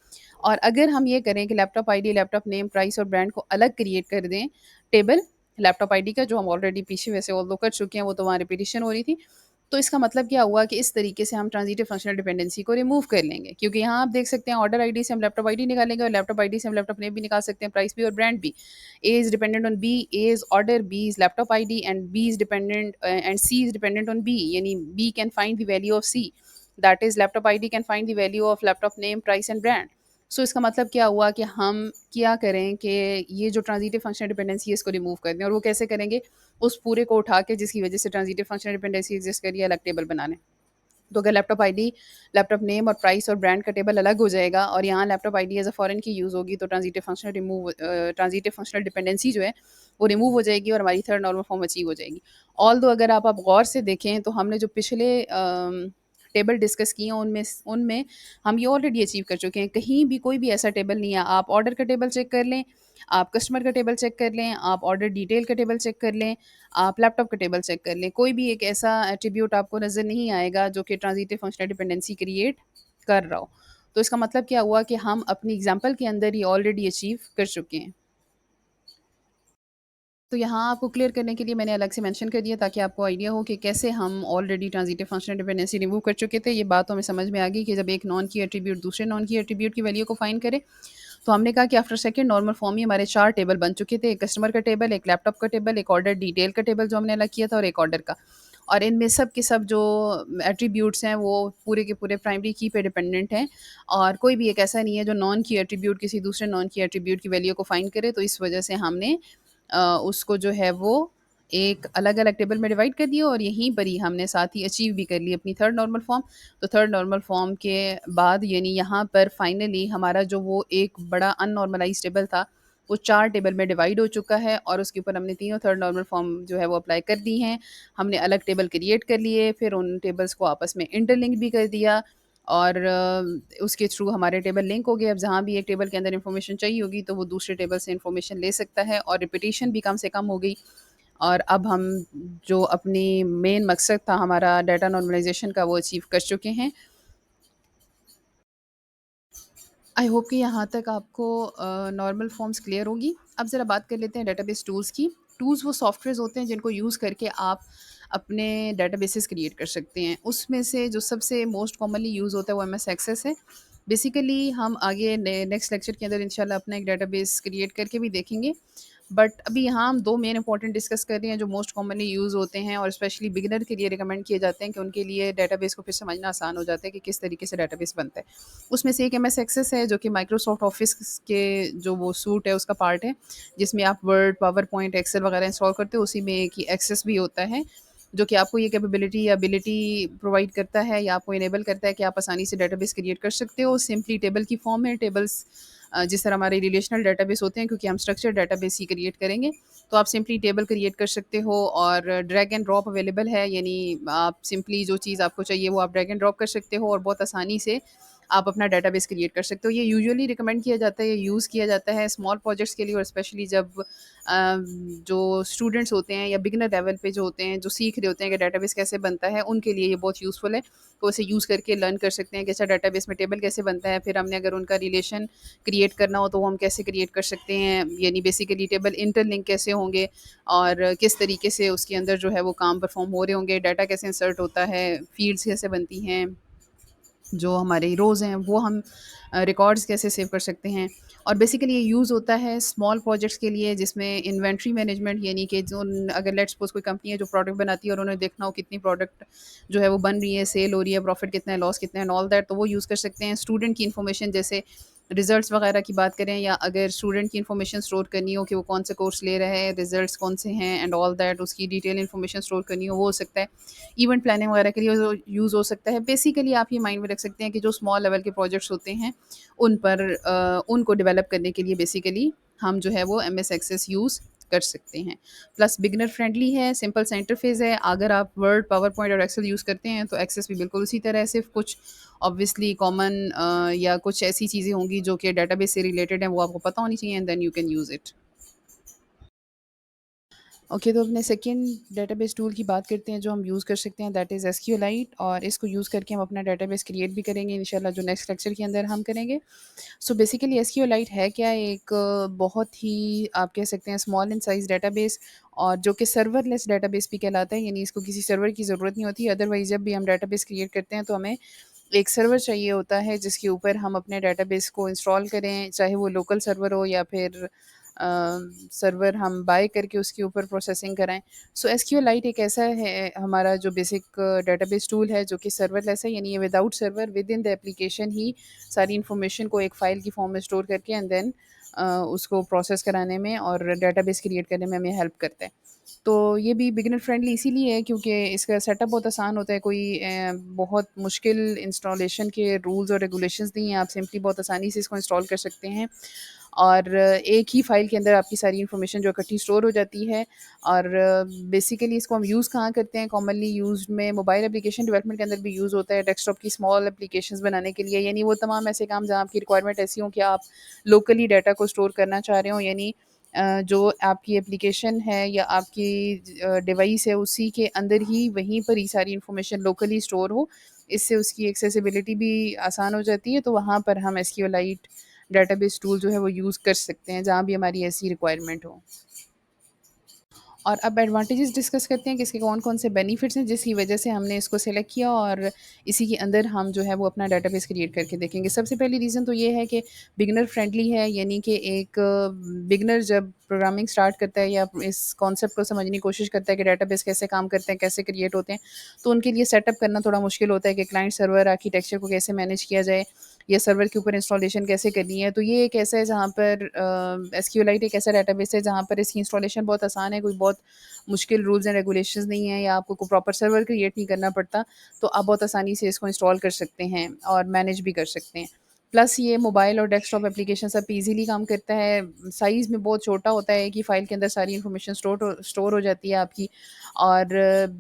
और अगर हम ये करें कि laptop ID, laptop name, price और ब्रांड को अलग क्रिएट कर दें टेबल लैपटॉप आईडी का, जो हम ऑलरेडी पीछे वैसे ऑल्दो कर चुके हैं, वो तो वहाँ रिपीटिशन हो रही थी। तो इसका मतलब क्या हुआ कि इस तरीके से हम ट्रांजिटिव फंक्शनल डिपेंडेंसी को रिमूव कर लेंगे, क्योंकि यहाँ आप देख सकते हैं ऑर्डर आईडी से हम लैपटॉप आईडी निकालेंगे और लैपटॉप आईडी से हम लैपटॉप नेम भी निकाल सकते हैं, प्राइस भी और ब्रांड भी। A is dependent on B, A is order, B is laptop ID and B is dependent and C is dependent on B, यानी B can find the value of C, that is laptop ID can find the value of laptop name, price and brand. So इसका मतलब क्या हुआ कि हम क्या करें कि ये जो ट्रांजिटिव फंक्शनल डिपेंडेंसी है इसको रिमूव कर दें। और वो कैसे करेंगे, उस पूरे को उठा के जिसकी वजह से ट्रांजिटिव फंक्शनल डिपेंडेंसी एग्जिस्ट करिए अलग टेबल बनाने। तो अगर लैपटॉप आईडी, लैपटॉप नेम और प्राइस और ब्रांड का टेबल अलग हो जाएगा और यहाँ laptop ID as a foreign key use होगी, तो ट्रांजिटिव फंक्शनल डिपेंडेंसी जो है वो रिमूव हो जाएगी और हमारी थर्ड नॉर्मल फॉर्म अचीव हो जाएगी। ऑल दो अगर आप गौर से देखें तो हमने जो पिछले टेबल डिस्कस किए हैं उनमें उनमें हम ये ऑलरेडी अचीव कर चुके हैं। कहीं भी कोई भी ऐसा टेबल नहीं है, आप ऑर्डर का टेबल चेक कर लें, आप कस्टमर का टेबल चेक कर लें, आप ऑर्डर डिटेल का टेबल चेक कर लें, आप लैपटॉप का टेबल चेक कर लें, कोई भी एक ऐसा एट्रीब्यूट आपको नज़र नहीं आएगा जो कि ट्रांजिटिव फंक्शनल डिपेंडेंसी क्रिएट कर रहा हो। तो इसका मतलब क्या हुआ कि हम अपनी एग्जांपल के अंदर ही ऑलरेडी अचीव कर चुके हैं। तो यहाँ आपको क्लियर करने के लिए मैंने अलग से मेंशन कर दिया ताकि आपको आइडिया हो कि कैसे हम already transitive functional dependency remove कर चुके थे। ये बात तो हमें समझ में आ गई कि जब एक नॉन की एट्रीब्यूट दूसरे नॉन की एट्रीब्यूट की वैल्यू को फाइंड करे, तो हमने कहा कि आफ्टर सेकंड नॉर्मल फॉर्म ही हमारे 4 टेबल बन चुके थे। एक कस्टमर का टेबल, एक लैपटॉप का टेबल, एक ऑर्डर डिटेल का टेबल जो हमने अलग किया था और एक ऑर्डर का। और इनमें सब के सब जो एट्रीब्यूट्स हैं वो पूरे के पूरे प्राइमरी की पे डिपेंडेंट हैं, और कोई भी एक ऐसा नहीं है जो नॉन की एट्रीब्यूट किसी दूसरे नॉन की एट्रीब्यूट की वैल्यू को फाइंड करे। तो इस वजह से हमने उसको जो है वो एक अलग-अलग टेबल में डिवाइड कर दिया और यहीं पर ही हमने साथ ही अचीव भी कर ली अपनी थर्ड नॉर्मल फॉर्म। तो थर्ड नॉर्मल फॉर्म के बाद यानी यहाँ पर फाइनली हमारा जो वो एक बड़ा अननॉर्मलाइज़्ड टेबल था, वो 4 टेबल में डिवाइड हो चुका है और उसके ऊपर हमने तीनों थर्ड नॉर्मल फॉर्म जो है वो अप्लाई कर दी हैं। हमने अलग टेबल क्रिएट कर लिए, फिर उन टेबल्स को आपस में इंटरलिंक भी कर दिया और उसके थ्रू हमारे टेबल लिंक हो गए। अब जहाँ भी एक टेबल के अंदर इन्फॉर्मेशन चाहिए होगी तो वो दूसरे टेबल से इन्फॉर्मेशन ले सकता है और रिपीटिशन भी कम से कम हो गई। और अब हम जो अपनी मेन मकसद था हमारा डाटा नॉर्मलाइजेशन का वो अचीव कर चुके हैं। आई होप कि यहाँ तक आपको नॉर्मल फॉर्म्स क्लियर होगी। अब ज़रा बात कर लेते हैं डेटाबेस टूल्स की। टूल्स वो सॉफ्टवेयर्स होते हैं जिनको यूज़ करके आप अपने डेटाबेसेस क्रिएट कर सकते हैं। उसमें से जो सबसे मोस्ट कॉमनली यूज़ होता है वो एमएस एक्सेस है। बेसिकली हम आगे नेक्स्ट लेक्चर के अंदर इंशाल्लाह अपना एक डेटाबेस क्रिएट करके भी देखेंगे। बट अभी यहाँ हम 2 मेन इंपॉर्टेंट डिस्कस कर रहे हैं जो मोस्ट कॉमनली यूज़ होते हैं और स्पेशली बिगिनर के लिए रिकमेंड किए जाते हैं कि उनके लिए डेटाबेस को फिर समझना आसान हो जाता है कि किस तरीके से डेटाबेस बनता है। उसमें से एक एमएस एक्सेस है जो कि माइक्रोसॉफ्ट ऑफिस के जो वो सूट है उसका पार्ट है, जिसमें आप वर्ड, पावर पॉइंट, एक्सेल वगैरह इंस्टॉल करते हो। उसी में एक ही एक्सेस भी होता है जो कि आपको ये कैपेबिलिटी या एबिलिटी प्रोवाइड करता है या आपको इनेबल करता है कि आप आसानी से डेटाबेस क्रिएट कर सकते हो। सिंपली टेबल की फॉर्म है, टेबल्स जिस तरह हमारे रिलेशनल डेटाबेस होते हैं, क्योंकि हम स्ट्रक्चर डेटाबेस ही क्रिएट करेंगे, तो आप सिंपली टेबल क्रिएट कर सकते हो और ड्रैग एंड ड्रॉप अवेलेबल है, यानी आप सिंपली जो चीज़ आपको चाहिए वो आप ड्रैग एंड ड्रॉप कर सकते हो और बहुत आसानी से आप अपना डेटाबेस क्रिएट कर सकते हो। ये यूजुअली रिकमेंड किया जाता है या यूज़ किया जाता है स्मॉल प्रोजेक्ट्स के लिए, और स्पेशली जब जो स्टूडेंट्स होते हैं या बिगिनर लेवल पे जो होते हैं, जो सीख रहे होते हैं कि डेटाबेस कैसे बनता है, उनके लिए ये बहुत यूज़फुल है। तो उसे यूज़ करके लर्न कर सकते हैं कि अच्छा डेटाबेस में टेबल कैसे बनता है, फिर हमने अगर उनका रिलेशन क्रिएट करना हो तो वो हम कैसे क्रिएट कर सकते हैं, यानी बेसिकली टेबल इंटरलिंक कैसे होंगे और किस तरीके से उसके अंदर जो है वो काम परफॉर्म हो रहे होंगे, डाटा कैसे इंसर्ट होता है, फील्ड्स कैसे बनती हैं, जो हमारे रोज़ हैं वो हम रिकॉर्ड्स कैसे सेव कर सकते हैं। और बेसिकली ये यूज़ होता है स्मॉल प्रोजेक्ट्स के लिए जिसमें इन्वेंट्री मैनेजमेंट, यानी कि जो अगर लेट्स सपोज़ कोई कंपनी है जो प्रोडक्ट बनाती है और उन्हें देखना हो कितनी प्रोडक्ट जो है वो बन रही है, सेल हो रही है, प्रॉफिट कितना है, लॉस कितना है एंड ऑल दैट, तो वो यूज़ कर सकते हैं। स्टूडेंट की इन्फॉर्मेशन जैसे रिजल्ट्स वगैरह की बात करें, या अगर स्टूडेंट की इन्फॉर्मेशन स्टोर करनी हो कि वो कौन से कोर्स ले रहा है, रिजल्ट्स कौन से हैं एंड ऑल दैट, उसकी डिटेल इन्फॉर्मेशन स्टोर करनी हो वो हो सकता है। इवेंट प्लानिंग वगैरह के लिए यूज़ हो सकता है। बेसिकली आप ये माइंड में रख सकते हैं कि जो स्मॉल लेवल के प्रोजेक्ट्स होते हैं उन पर उनको डेवलप करने के लिए बेसिकली हम जो है वो एमएस एक्सेस यूज़ कर सकते हैं। प्लस बिगिनर फ्रेंडली है, सिंपल सा इंटरफेस है। अगर आप वर्ड, पावर पॉइंट और एक्सेल यूज़ करते हैं तो एक्सेस भी बिल्कुल उसी तरह है, सिर्फ कुछ ऑब्वियसली कॉमन या कुछ ऐसी चीज़ें होंगी जो कि डेटाबेस से रिलेटेड हैं, वो आपको पता होनी चाहिए and then you can use it. Okay, तो अपने सेकंड डेटाबेस टूल की बात करते हैं जो हम यूज़ कर सकते हैं, दैट इज़ एसक्यूएलाइट, और इसको यूज़ करके हम अपना डेटाबेस क्रिएट भी करेंगे इंशाल्लाह, जो नेक्स्ट लेक्चर के अंदर हम करेंगे। सो बेसिकली एसक्यूएलाइट है क्या, एक बहुत ही आप कह सकते हैं स्मॉल इन साइज़ डेटाबेस, और जो कि सर्वरलेस डेटाबेस भी कहलाता है, यानी इसको किसी सर्वर की ज़रूरत नहीं होती। अदरवाइज़ जब भी हम डेटाबेस क्रिएट करते हैं तो हमें एक सर्वर चाहिए होता है जिसके ऊपर हम अपने डेटाबेस को इंस्टॉल करें, चाहे वो लोकल सर्वर हो या फिर सर्वर हम बाय करके उसके ऊपर प्रोसेसिंग कराएँ। सो एसक्यूएलाइट एक ऐसा है हमारा जो बेसिक डेटाबेस टूल है जो कि सर्वरलेस है, यानी ये without server within the application ही सारी इन्फॉर्मेशन को एक फ़ाइल की फॉर्म में स्टोर करके एंड देन उसको प्रोसेस कराने में और डेटाबेस क्रिएट करने में हमें हेल्प करता है। तो ये भी बिगिनर फ्रेंडली इसीलिए है क्योंकि इसका सेटअप बहुत आसान होता है, कोई बहुत मुश्किल इंस्टॉलेशन के रूल्स और रेगुलेशंस नहीं हैं, आप सिंपली बहुत आसानी से इसको इंस्टॉल कर सकते हैं और एक ही फ़ाइल के अंदर आपकी सारी इन्फॉर्मेशन जो इकट्ठी स्टोर हो जाती है। और बेसिकली इसको हम यूज़ कहाँ करते हैं, कॉमनली यूज़ में मोबाइल एप्लीकेशन डेवलपमेंट के अंदर भी यूज़ होता है, डेस्कटॉप की स्मॉल एप्लीकेशंस बनाने के लिए, यानी वो तमाम ऐसे काम जहाँ आपकी रिक्वायरमेंट ऐसी हो कि आप लोकली डाटा को स्टोर करना चाह रहे हो, यानी जो आपकी एप्लीकेशन है या आपकी डिवाइस है उसी के अंदर ही वहीं पर ही सारी इन्फॉर्मेशन लोकली स्टोर हो। इससे उसकी एक्सेसिबिलिटी भी आसान हो जाती है, तो वहाँ पर हम एसक्यूएलाइट डेटाबेस टूल जो है वो यूज़ कर सकते हैं जहाँ भी हमारी ऐसी रिक्वायरमेंट हो। और अब एडवांटेजेस डिस्कस करते हैं कि इसके कौन-कौन से बेनिफिट्स हैं जिसकी वजह से हमने इसको सेलेक्ट किया, और इसी के अंदर हम जो है वो अपना डेटाबेस क्रिएट करके देखेंगे। सबसे पहली रीज़न तो ये है कि बिगिनर फ्रेंडली है, यानी कि एक बिगिनर जब प्रोग्रामिंग स्टार्ट करता है या इस कॉन्सेप्ट को समझने की कोशिश करता है कि डेटाबेस कैसे काम करते हैं, कैसे क्रिएट होते हैं, तो उनके लिए सेटअप करना थोड़ा मुश्किल होता है कि क्लाइंट सर्वर आर्किटेक्चर को कैसे मैनेज किया जाए या सर्वर के ऊपर इंस्टॉलेशन कैसे करनी है। तो ये एक ऐसा है जहाँ पर एसक्यूएलाइट एक ऐसा डेटाबेस है जहाँ पर इसकी इंस्टॉलेशन बहुत आसान है, कोई बहुत मुश्किल रूल्स एंड रेगुलेशंस नहीं है, या आपको कोई प्रॉपर सर्वर क्रिएट नहीं करना पड़ता, तो आप बहुत आसानी से इसको इंस्टॉल कर सकते हैं और मैनेज भी कर सकते हैं। प्लस ये मोबाइल और डेस्कटॉप एप्लीकेशन सब पे ईज़िली काम करता है, साइज़ में बहुत छोटा होता है कि फ़ाइल के अंदर सारी इन्फॉर्मेशन स्टोर हो जाती है आपकी, और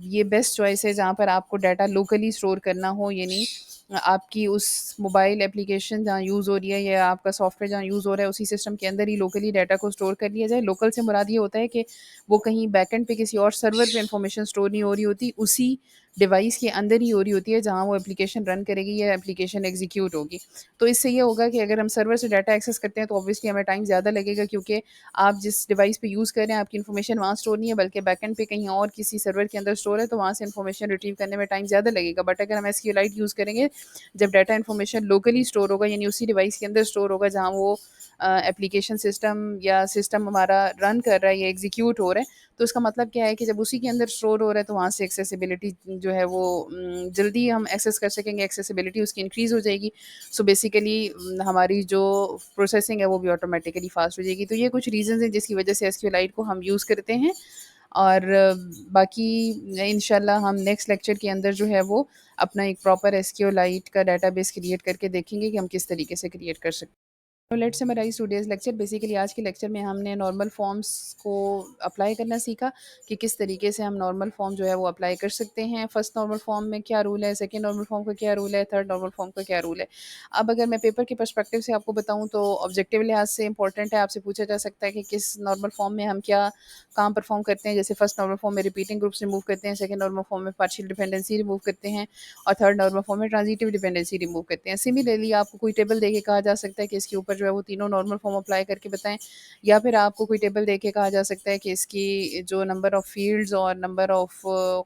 ये बेस्ट चॉइस है जहाँ पर आपको डाटा लोकली स्टोर करना हो, यानी आपकी उस मोबाइल एप्लीकेशन जहाँ यूज़ हो रही है या आपका सॉफ्टवेयर जहाँ यूज़ हो रहा है उसी सिस्टम के अंदर ही लोकली डाटा को स्टोर कर लिया जाए। लोकल से मुराद ये होता है कि वो कहीं बैकएंड पे किसी और सर्वर पे इन्फॉर्मेशन स्टोर नहीं हो रही होती, उसी डिवाइस के अंदर ही हो रही होती है जहाँ वो एप्लीकेशन रन करेगी या एप्लीकेशन एग्जीक्यूट होगी। तो इससे ये होगा कि अगर हम सर्वर से डाटा एक्सेस करते हैं तो ऑब्वियसली हमें टाइम ज़्यादा लगेगा, क्योंकि आप जिस डिवाइस पे यूज़ कर रहे हैं आपकी इन्फॉर्मेशन वहाँ स्टोर नहीं है बल्कि बैकएंड पे कहीं और किसी सर्वर के अंदर स्टोर है, तो वहाँ से इन्फॉर्मेशन रिट्रीव करने में टाइम ज़्यादा लगेगा। बट अगर हम एसक्यूएलाइट यूज़ करेंगे, जब डाटा इन्फॉर्मेशन लोकली स्टोर होगा यानी उसी डिवाइस के अंदर स्टोर होगा जहाँ वो एप्लीकेशन सिस्टम या सिस्टम हमारा रन कर रहा है या एग्जीक्यूट हो रहा है, तो इसका मतलब क्या है कि जब उसी के अंदर स्टोर हो रहा है तो वहाँ से एक्सेसिबिलिटी जो है वो जल्दी हम एक्सेस कर सकेंगे, एक्सेसिबिलिटी उसकी इंक्रीज़ हो जाएगी। सो बेसिकली हमारी जो प्रोसेसिंग है वो भी ऑटोमेटिकली फास्ट हो जाएगी। तो ये कुछ रीज़न्स हैं जिसकी वजह से एसक्यूएलाइट को हम यूज़ करते हैं, और बाकी इंशाल्लाह हम नेक्स्ट लेक्चर के अंदर जो है वो अपना एक प्रॉपर एसक्यूएलाइट का डेटाबेस क्रिएट करके देखेंगे कि हम किस तरीके से क्रिएट कर सकते हैं। तो let's summarise today's lecture. Basically आज के लेक्चर में हमने नॉर्मल फॉर्म्स को अप्लाई करना सीखा कि किस तरीके से हम नॉर्मल फॉर्म जो है वो अप्लाई कर सकते हैं। फर्स्ट नॉर्मल फॉर्म में क्या रूल है, सेकंड नॉर्मल फॉर्म का क्या रूल है, थर्ड नॉर्मल फॉर्म का क्या रूल है। अब अगर मैं पेपर के पर्सपेक्टिव से आपको बताऊं तो ऑब्जेक्टिव लिहाज से इंपॉर्टेंट है, आपसे पूछा जा सकता है कि किस नॉर्मल फॉर्म में हम क्या काम परफॉर्म करते हैं। जैसे फर्स्ट नॉर्मल फॉर्म में रिपीटिंग ग्रुप्स रिमूव करते हैं, सेकंड नॉर्मल फॉर्म में पार्शियल डिपेंडेंसी रिमूव करते हैं और थर्ड नॉर्मल फॉर्म में ट्रांजिटिव डिपेंडेंसी रिमूव करते हैं। सिमिलरली आपको कोई टेबल देके कहा जा सकता है कि इसके ऊपर जो है वो तीनों नॉर्मल फॉर्म अप्लाई करके बताएं, या फिर आपको कोई टेबल देके कहा जा सकता है कि इसकी जो नंबर ऑफ़ फील्ड्स और नंबर ऑफ़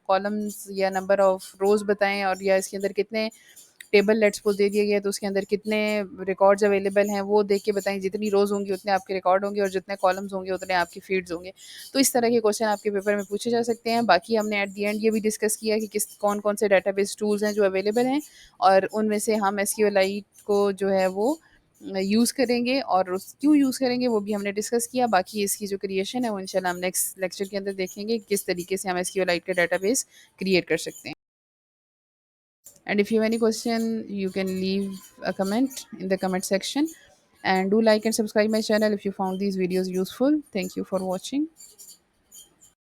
कॉलम्स या नंबर ऑफ़ रोज़ बताएं, और या इसके अंदर कितने टेबल लेट्स सपोज़ दे दिया गया है तो उसके अंदर कितने रिकॉर्ड्स अवेलेबल हैं वो देख के बताएं। जितनी रोज़ होंगी उतने आपके रिकॉर्ड होंगे और जितने कॉलम्स होंगे उतने आपकी फील्ड्स होंगे। तो इस तरह के क्वेश्चन आपके पेपर में पूछे जा सकते हैं। बाकी हमने एट द एंड ये भी डिस्कस किया कि किस कौन-कौन से डेटाबेस टूल्स हैं जो अवेलेबल हैं और उनमें से हम एसक्यूएलआइट को जो है वो यूज़ करेंगे और उस क्यों यूज़ करेंगे वो भी हमने डिस्कस किया। बाकी इसकी जो क्रिएशन है वो इंशाल्लाह हम नेक्स्ट लेक्चर के अंदर देखेंगे कि किस तरीके से हम एसक्यूएलआइट का डेटाबेस क्रिएट कर सकते हैं। And if you have any question, you can leave a comment in the comment section. And do like and subscribe my channel if you found these videos useful. Thank you for watching.